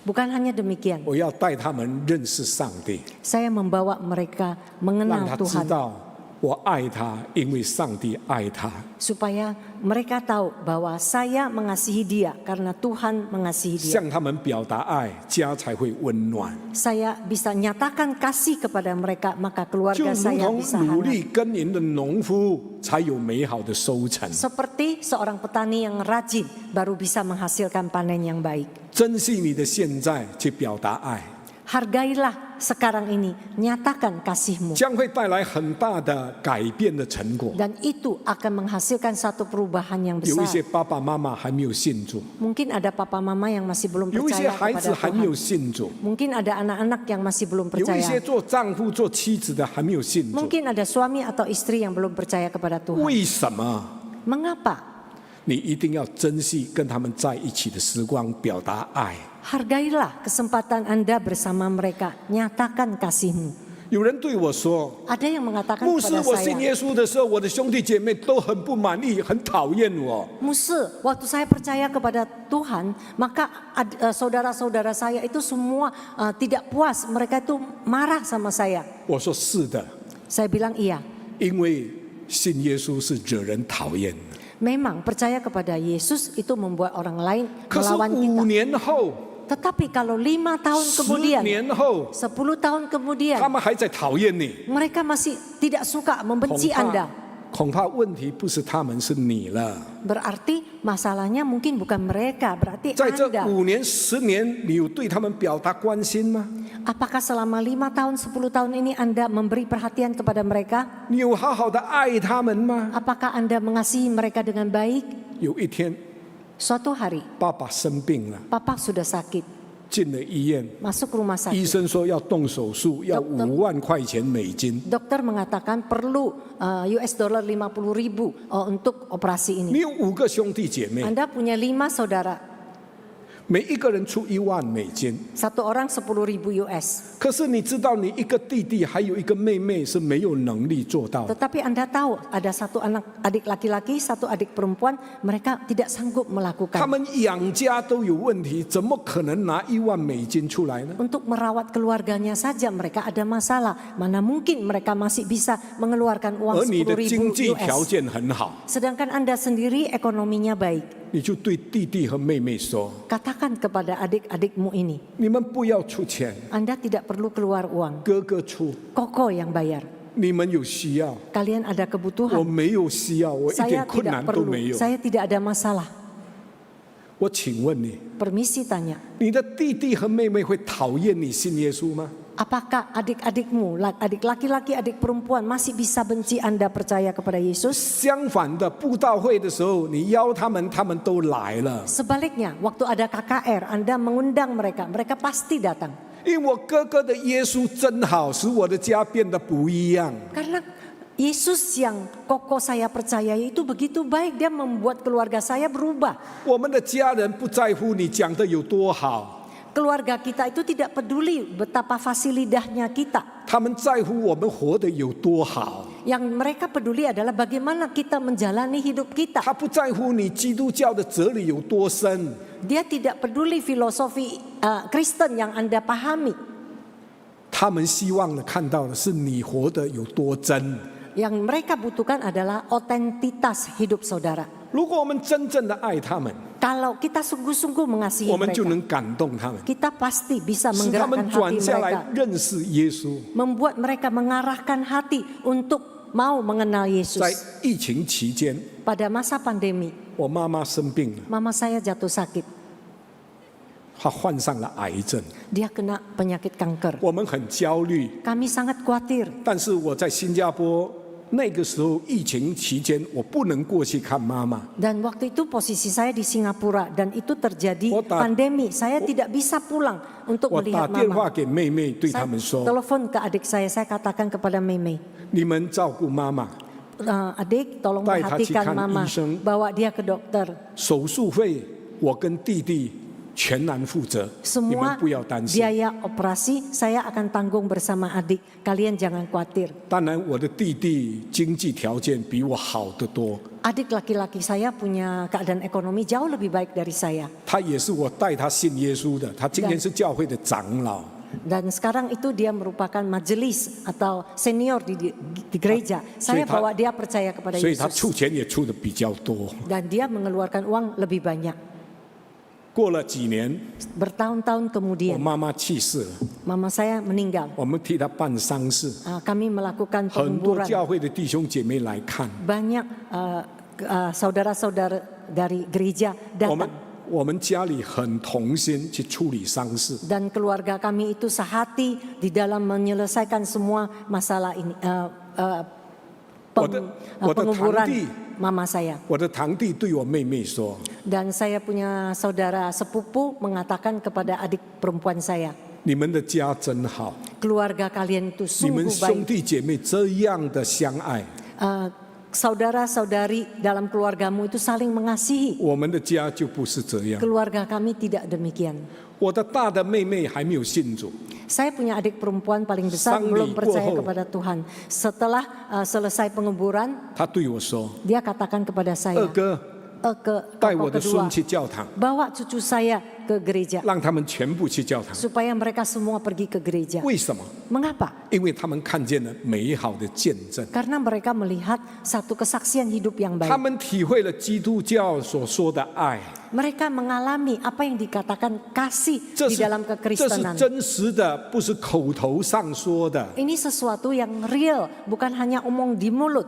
Bukan hanya demikian, 我要带他们认识上帝， saya membawa mereka 让 mengenal 他知 Tuhan. 道我爱他，因为上帝爱他。 Supaya mereka tahu bahwa saya mengasihi dia karena Tuhan mengasihi dia. 向他们表达爱，家才会温暖。 Saya bisa nyatakan kasih kepada mereka, maka 就 keluarga 如 saya 同 bisa 努 hangat. 力耕耘的农夫，才有美好的收成。 Seperti seorang petani yang rajin baru bisa menghasilkan panen yang baik. 珍惜你的现在，去表达爱， Hargailah sekarang ini, nyatakan kasihmu. 将会带来很大的改变的成果。 Dan itu akan menghasilkan satu perubahan yang 有一些 besar. 爸爸妈妈还没有信主， Mungkin ada papa mama yang masih belum 有一些 percaya 孩子 kepada 还没有 Tuhan. 信主， Mungkin ada anak-anak yang masih belum 有一些 percaya. 做丈夫、做妻子的还没有信主。 Mungkin ada suami atau istri yang belum percaya kepada Tuhan. 为什么？ Mengapa? 你一定要珍惜跟他们在一起的时光，表达爱。 Hargailah kesempatan Anda bersama mereka, nyatakan kasihmu. 有人对我说 Ada yang：“ mengatakan 牧师， kepada 我信 saya, 耶稣的时候，我的兄弟姐妹都很不满意，很讨厌我。 Muse, waktu saya percaya kepada Tuhan, maka saudara-saudara saya itu semua tidak puas. Mereka itu marah sama saya. ”我说：“是的， Saya bilang iya. 因为信耶稣是惹人讨厌的。 Memang percaya kepada Yesus itu membuat orang lain 可是 melawan 5 kita. 年后、 Tetapi kalau 5 tahun 10 kemudian, 年后， 10 tahun kemudian, 他们还在讨厌你， mereka masih tidak suka, membenci 恐 Anda. 怕恐怕问题不是他们，是你了。 Berarti masalahnya mungkin bukan mereka, berarti 在这 Anda. 5年、10年，你有对他们表达关心吗？ Apakah selama 5 tahun, 10 tahun ini Anda memberi perhatian kepada mereka? 你有好好的爱他们吗？ Apakah Anda mengasihi mereka dengan baik? 有一天， Suatu hari, 爸爸生病了， Papa sudah sakit, 进了医院， masuk rumah 医 sakit. 生说要动手术，要Dokter 5万块钱美金。 Dokter mengatakan perlu US dollar 50.000 untuk operasi 你 ini. 有5个兄弟姐妹， Anda punya 5 saudara, 每一个人出1万美金。 satu orang 10.000 US. 可是你知道，你一个弟弟还有一个妹妹是没有能力做到的。 Tetapi Anda tahu ada satu adik laki-laki, satu adik perempuan, mereka tidak sanggup 他 melakukan. 们养家都有问题，怎么可能拿1万美金出来呢？ Untuk merawat keluarganya saja mereka ada masalah. Mana mungkin mereka masih bisa mengeluarkan 而 uang 你的经 10.000 济条 US. 件很好， Sedangkan Anda sendiri ekonominya baik. 你就对弟弟和妹妹说： Katakan kepada adik-adikmu ini, 你们不要出钱， Anda tidak perlu keluar uang. 哥哥出。 Koko yang bayar. 你们有需要， Kalian ada 我 kebutuhan. 没有需要，我一 Saya 点困 tidak 难都 perlu. 没有。 Saya tidak ada masalah. 我请问你， Permisi tanya, 你的弟弟和妹妹会讨厌你信耶稣吗？ apakah adik-adikmu, adik laki-laki, adik perempuan masih bisa benci Anda percaya kepada Yesus? 相反的，布道会的时候，你邀他们，他们都来了。 Sebaliknya, waktu ada KKR, Anda mengundang mereka, mereka pasti datang. 因为我哥哥的耶稣真好，使我的家变得不一样。 Karena Yesus yang kokoh saya percaya itu begitu baik, dia membuat keluarga saya berubah. 我们的家人不在乎你讲的有多好， Keluarga kita itu tidak peduli betapa fasih lidahnya kita. 他们在乎我们活得有多好。 Yang mereka peduli adalah bagaimana kita menjalani hidup kita. 他不在乎你基督教的哲理有多深， Dia tidak peduli filosofi Kristen yang Anda pahami. 他们希望的看到的是你活得有多真。 Yang mereka butuhkan adalah otentitas hidup saudara. 如果我们真正的爱他们， Kalau kita sungguh-sungguh mengasihi 我们就 mereka, 能感动他们， kita pasti bisa 使他们 menggerakkan 转 hati 下来 mereka. 认识耶稣。 Membuat mereka mengarahkan hati untuk mau mengenal 在 Yesus. 疫情期间， Pada masa pandemi, 我妈妈生病了， mama saya jatuh sakit. 她患上了癌症， Dia kena penyakit kanker. 我们很焦虑。 Kami sangat khawatir. 但是我在新加坡那个时候疫情期间，我不能过去看妈妈。 Dan waktu itu posisi saya di Singapura dan itu terjadi pandemi. Saya tidak bisa pulang untuk 我打 melihat 电话 mama. 给妹妹，对他 Saya 们说 telepon ke adik saya katakan kepada Mei：“ 你们照顾妈妈， adik tolong 带她去 perhatikan 看 mama, 医生。 bawa dia ke dokter. 手术费我跟弟弟全然负责，你 Semua 们不要担心。 biaya operasi saya akan tanggung bersama adik. Kalian jangan khawatir. 当然，我的弟弟经济条件比我好得多， Adik laki-laki saya punya keadaan ekonomi jauh lebih baik dari saya. 他也是我带他信耶稣的，他今天是教会的长老。 Dan sekarang itu dia merupakan majelis atau senior di gereja. Saya bawa dia percaya kepada 所以他 Yesus. 出钱也出的比较多。 Dan dia mengeluarkan uang lebih banyak. 过了几年， Bertahun-tahun 我 kemudian 妈妈去世了， mama saya meninggal. 我们替她办丧事， Kami melakukan 很多 penguburan. 教会的弟兄姐妹来看。 Banyak saudara-saudara dari gereja 我们 datang. 家里很同心去处理丧事。 Dan keluarga kami itu sehati di dalam menyelesaikan semua masalah ini. 我的堂 Penguburan 弟， mama saya. 我的堂弟对我妹妹说 Dan saya punya saudara sepupu mengatakan kepada adik perempuan saya, 你们的家真好， keluarga kalian itu 你们 sungguh 兄 baik. 弟姐妹这样的相爱， Saudara-saudari dalam keluargamu itu saling mengasihi. 我们的家就不是这样。 Keluarga kami tidak demikian. 我的大的妹妹还没有信主， Saya punya adik perempuan paling besar Sang belum Li percaya Guohou. kepada Tuhan. Setelah selesai penguburan, 她对我说 dia katakan kepada：“ 二 saya, 哥， ke 带我 tokoh 的 kedua, 孙去教堂， bawa cucu saya ke gereja 让他们全部去教堂。 supaya mereka semua pergi ke gereja. 为什么？ Mengapa? 因为他们看见了美好的见证， Karena mereka melihat satu kesaksian hidup yang 他 baik. 们体会了基督教所说的爱， Mereka mengalami apa yang dikatakan kasih 这 di 是 dalam 这是 kekristenan. 真实的，不是口头上说的。 Ini sesuatu yang real, bukan hanya omong di mulut.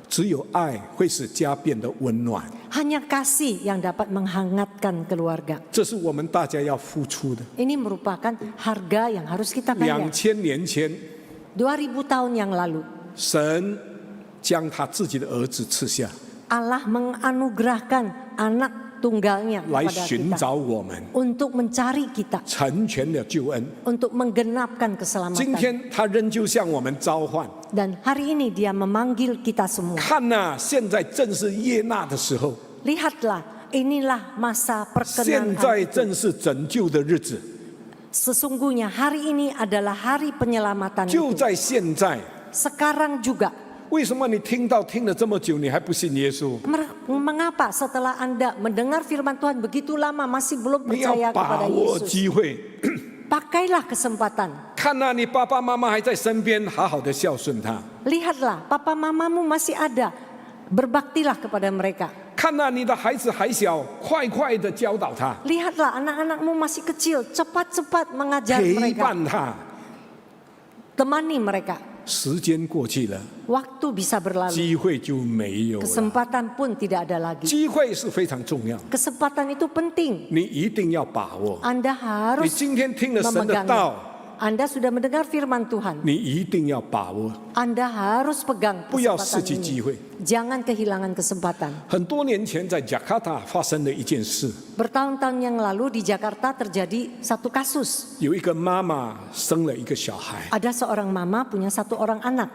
只有爱会使家变得温暖， Hanya kasih yang dapat menghangatkan keluarga. 这是我们大家要付出的。 Ini merupakan harga yang harus kita bayar. 2000年前， 2000 tahun yang lalu, 神将他自己的儿子赐下， Allah menganugerahkan anak tunggalnya 来 kepada 寻 kita 找我们， untuk mencari kita, 成全了救恩。 untuk menggenapkan 今 keselamatan. 天他仍旧向我们召唤， Dan hari ini dia memanggil kita semua. 看呐、现在正是悦纳的时候， Lihatlah, inilah masa 现 perkenan 在 itu. 正是拯救的日子， Sesungguhnya hari ini adalah hari penyelamatan 就 itu. 在现在。 Sekarang juga. 为什么你听了这么久，你还不信耶稣？ Mengapa setelah Anda mendengar firman Tuhan begitu lama masih belum 你要 percaya 把 kepada 握 Yesus? 机会， Pakailah kesempatan. 看呐、你爸爸妈妈还在身边，好好的孝顺他。 Lihatlah, papa mamamu masih ada. Berbaktilah kepada mereka. 看呐、你的孩子还小，快快的教导他， Lihatlah, anak-anakmu masih kecil. Cepat-cepat mengajar 陪 mereka. 伴他。 Temani mereka. 时间过去了， Waktu bisa berlalu. 机会就没有了。 Kesempatan pun tidak ada lagi. 机会是非常重要， Kesempatan itu penting. 你一定要把握。 Anda 你 harus 今天听了神的 memegangnya. 道， Anda sudah mendengar firman Tuhan. 你一定要把握， Anda harus pegang 不要失 kesempatan 去机 ini. 会。 Jangan kehilangan kesempatan. 很多年前在雅加达发生了一件事， Bertahun-tahun yang lalu di Jakarta terjadi satu kasus. 有一个妈妈生了一个小孩， Ada seorang mama punya satu orang anak.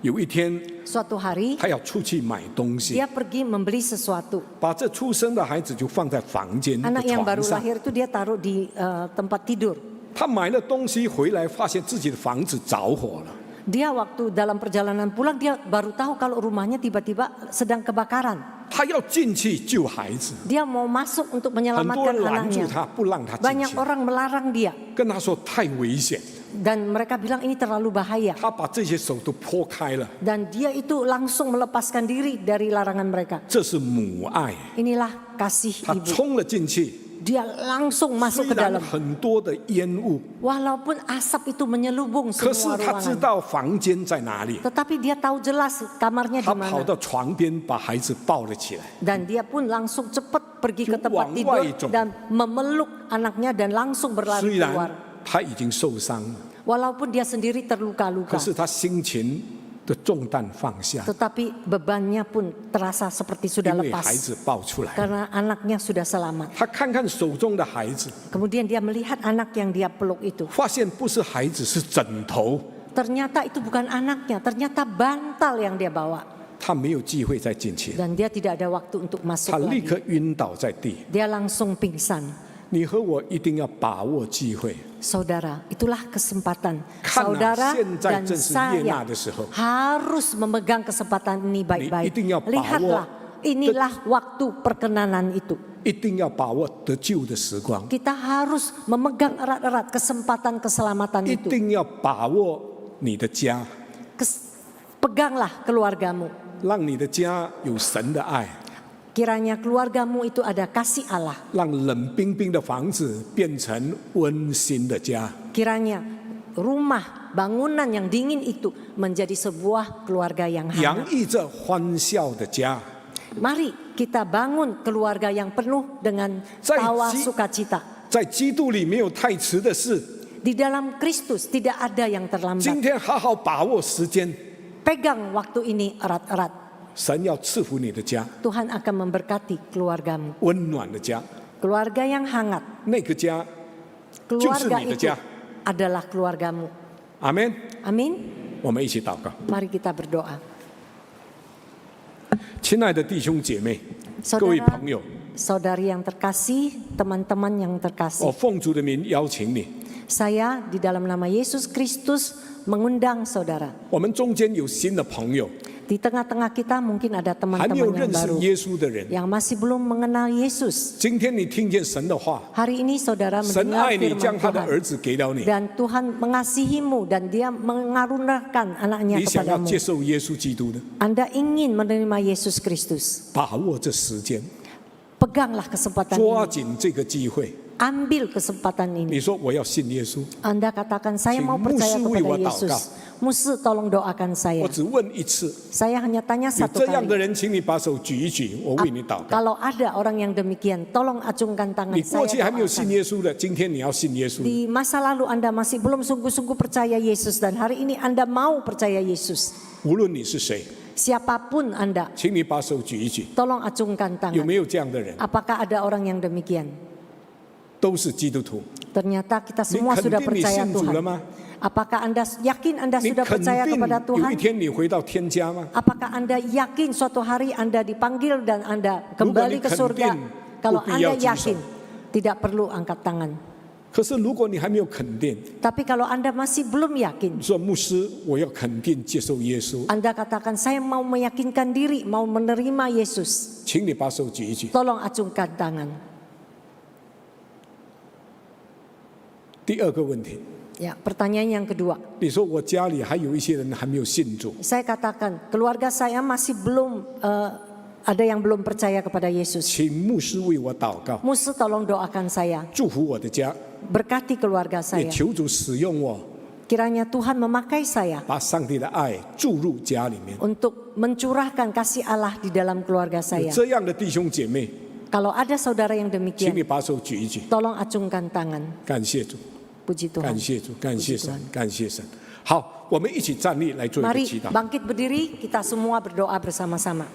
有一天 Suatu hari 她要出去买东西， dia pergi membeli sesuatu. 把这出生的孩子就放在房间的 Anak yang 床 baru 上。 lahir itu dia taruh di tempat tidur. 她买了东西回来，发现自己的房子着火了。 Dia waktu dalam perjalanan pulang dia baru tahu kalau rumahnya tiba-tiba sedang kebakaran. 她要进去救孩子， Dia mau masuk untuk 很多 menyelamatkan 人拦住 anaknya. 她，不让她进 Banyak 去， orang melarang dia 跟她说太危险。 dan mereka bilang ini terlalu bahaya. 她把这些手都剖开了， Dan dia itu langsung melepaskan diri dari larangan mereka. 这是母爱。 Inilah kasih 她 ibu. 冲了进去， Dia langsung 虽 masuk ke 然 dalam. 很多的烟雾， Walaupun asap itu menyelubung 可是 semua 她知 ruangan. 道房间在哪里。 Tetapi dia tahu jelas kamarnya 她 di 跑 mana. 到床边，把孩子抱了起来。 Dan dia pun langsung cepat pergi ke tempat Wang tidur Wai Zhong. dan memeluk anaknya dan langsung berlari 虽 keluar. 然她已经受伤了， Walaupun dia sendiri 可 terluka-luka. 是她心情的重担放下， tetapi bebannya pun terasa seperti sudah 因为 lepas 孩子抱出来。 karena anaknya sudah selamat. 他看看手中的孩子， Kemudian dia melihat anak yang dia peluk itu. 发现不是孩子，是枕头。 Ternyata itu bukan anaknya, ternyata bantal yang dia bawa. 他没有机会再进去， Dan dia tidak ada waktu untuk masuk 他立 lagi. 刻晕倒在地。 Dia langsung pingsan. 你和我一定要把握机会。 Saudara, itulah kesempatan. 看啊， Saudara 现在 dan 正是悦纳 saya 的时候， harus memegang kesempatan ini 你一 baik-baik. 定要把握 Lihatlah, inilah waktu perkenanan itu. 一定要把握得救的时光， Kita harus memegang erat-erat kesempatan keselamatan 一 itu. 定要把握你的家， Peganglah keluargamu. 让你的家有神的爱， Kiranya keluargamu itu ada kasih Allah. 让冷冰冰的房子变成温馨的家。 Kiranya rumah, bangunan yang dingin itu menjadi sebuah keluarga yang 洋 hangat. 溢着欢笑的家， Mari kita bangun keluarga yang penuh dengan tawa sukacita. 在基督里没有太迟的事。 Di dalam Kristus tidak ada yang 今 terlambat. 天好好把握时间， Pegang waktu ini erat-erat. 神要赐福你的家， Tuhan akan memberkati keluargamu. 温暖的家， Keluarga yang hangat. 那个家， Keluarga 就是你的 itu 家。 adalah keluargamu. 阿门。 Amin. 我们一起祷告， Mari kita berdoa. 亲爱的弟兄姐妹，各位 Saudara, 朋友， saudari yang terkasih, teman-teman yang 我 terkasih. 奉主的名邀请你， Saya di dalam nama Yesus Kristus mengundang saudara. 我们中间有新的朋友， Di tengah-tengah kita mungkin ada 还没有 teman-teman 认 yang 识 baru 耶稣的人。 yang masih belum mengenal Yesus. 今天你听见神的话， Hari ini saudara 神 mendengar 爱你，将 firman 他的 Tuhan. 儿子给了你， Dan Tuhan mengasihimu dan dia mengaruniakan anaknya 你想要 kepadamu. 接受耶稣基督的， Anda ingin menerima Yesus Kristus. 把握这时间， Peganglah kesempatan 抓 ini. 紧这个机会。 Ambil kesempatan 你 ini. 说我要信耶稣， Anda katakan saya请 mau percaya musuh kepada为我祷告。 Yesus. Musuh tolong doakan 我 saya. 只问一次， Saya hanya tanya 有 satu 这样的 kali. 人，请你把手举一举，我为你祷告。 Kalau ada orang yang demikian, tolong acungkan tangan 你过去 saya 还没有信 doakan. 耶稣的，今天你要信耶稣。 Di masa lalu Anda masih belum sungguh-sungguh percaya Yesus dan hari ini Anda mau percaya Yesus. 无论你是谁， Siapapun Anda, 请你把手举一举。 tolong acungkan 有 tangan. 没有这样的人？ Apakah ada orang yang demikian? 都是基督徒。 Ternyata kita 你 semua 肯 sudah 定你 percaya 信主了 Tuhan. 吗？ Apakah Anda yakin Anda 你 sudah 肯 percaya 定 kepada 有一 Tuhan? 天你回到天家吗？ Apakah Anda yakin suatu hari Anda dipanggil dan Anda 如果你 kembali ke 肯 surga? 定， Kalau 不必要 Anda 举手。 yakin, tidak perlu angkat tangan. 可是如果你还没有肯定， Tapi kalau Anda masih belum yakin, 说牧师，我要肯定接受耶稣， Anda katakan saya mau meyakinkan diri, mau menerima Yesus. 请你把手举一举。 Tolong acungkan tangan. 第二个问题， Ya, pertanyaan yang kedua. 你说我家里还有一些人还没有信主， Saya katakan keluarga saya masih belum ada yang belum percaya kepada Yesus. 请牧师为我祷告， Musuh tolong doakan saya, 祝福我的家， berkati keluarga 也 saya. 求主使用我， Kiranya Tuhan memakai saya 把上帝的爱注入家里面。 untuk mencurahkan kasih Allah di dalam keluarga 有 saya. 这样的弟兄姐妹， Kalau ada saudara yang 请 demikian, 你把手举一举。 tolong acungkan tangan. 感谢主， Puji 感 Tuhan. 谢主，感谢神 Tuhan，感谢神。好，我们一起站立来做一个 Mari 祈祷。 bangkit berdiri, kita semua berdoa bersama-sama.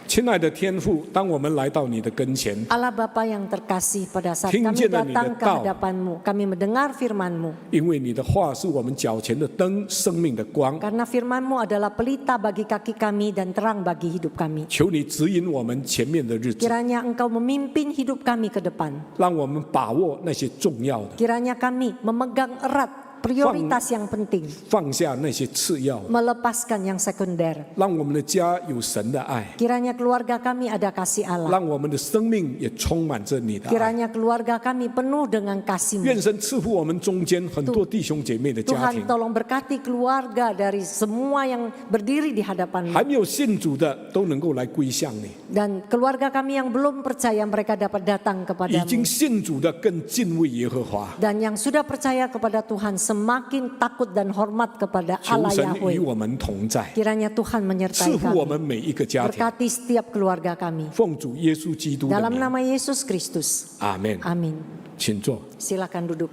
亲爱的天父，当我们来到你的跟前， Allah Bapa yang terkasih, pada saat 听 kami 见了你的 datang ke 道。 hadapan-Mu, kami mendengar firman-Mu. 因为你的话是我们脚前的灯，生命的光。 Karena firman-Mu adalah pelita bagi kaki kami dan terang bagi hidup kami. 求你指引我们前面的日子， Kiranya Engkau memimpin hidup kami ke depan. 让我们把握那些重要的， Kiranya kami memegang erat prioritas yang penting, 放下那些次要的， melepaskan yang sekunder. 让我们的家有神的爱， Kiranya keluarga kami ada kasih Allah. 让我们的生命也充满着你的爱。 Kiranya keluarga kami penuh dengan 愿 kasih-Mu. 神赐福我们中间很多弟兄姐妹的家庭 Tuhan，tolong berkati keluarga dari semua yang berdiri di hadapan-Mu. 还没有信主的都能够来归向你， Dan keluarga kami yang belum percaya mereka dapat datang 已经 kepadamu. 信主的更敬畏耶和华。 Dan yang sudah percaya kepada Tuhan semakin takut dan hormat kepada 求 Allah 神与 Yahweh. 我们同在， Kiranya Tuhan 赐 menyertai 福我 kami. 们每一个家庭。 Berkati setiap keluarga kami. 奉主耶稣基督的 Dalam 名， nama Yesus Kristus. 阿门。 Amin. 请坐。 Silakan duduk.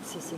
Sisi.